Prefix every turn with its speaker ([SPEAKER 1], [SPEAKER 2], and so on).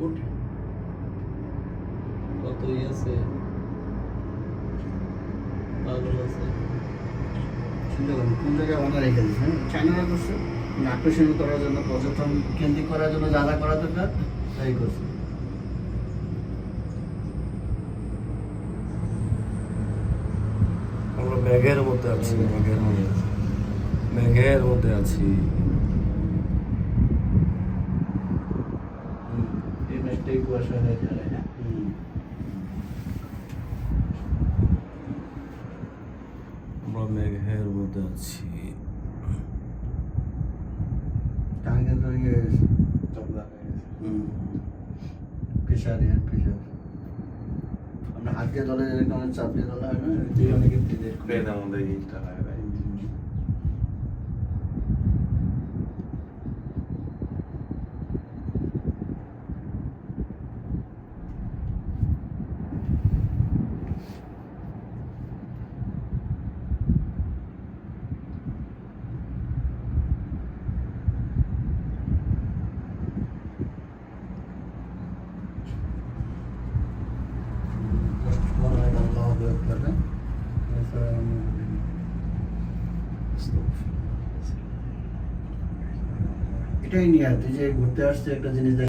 [SPEAKER 1] ওঠে কতই আছে পাগল আছে
[SPEAKER 2] চিন্তা করেন কোন জায়গায় বানা রেখে দিচ্ছে, হ্যাঁ চাইনারা করছে আকর্ষণীয় করার জন্য, পর্যটন কেন্দ্রিক করার জন্য যা যা করা দরকার তাই করছে।
[SPEAKER 3] আমরা মেঘের মধ্যে আছি, মেঘের মধ্যে আছি।
[SPEAKER 2] এই ম্যাচটাই কুয়াশা হয়ে যায়, হ্যাঁ
[SPEAKER 3] আমরা মেঘের মধ্যে আছি।
[SPEAKER 2] আমি কিন্তু ইয়ে প্রেশার আমরা হাত দিয়ে দলে যেরকম চাপ দিয়ে দলা হয় না, যে অনেকে
[SPEAKER 1] বেদার মধ্যে জিনিসটা হয় ভাই
[SPEAKER 2] এটাই নিয়ে আর তুই যে ঘুরতে আসছে একটা জিনিস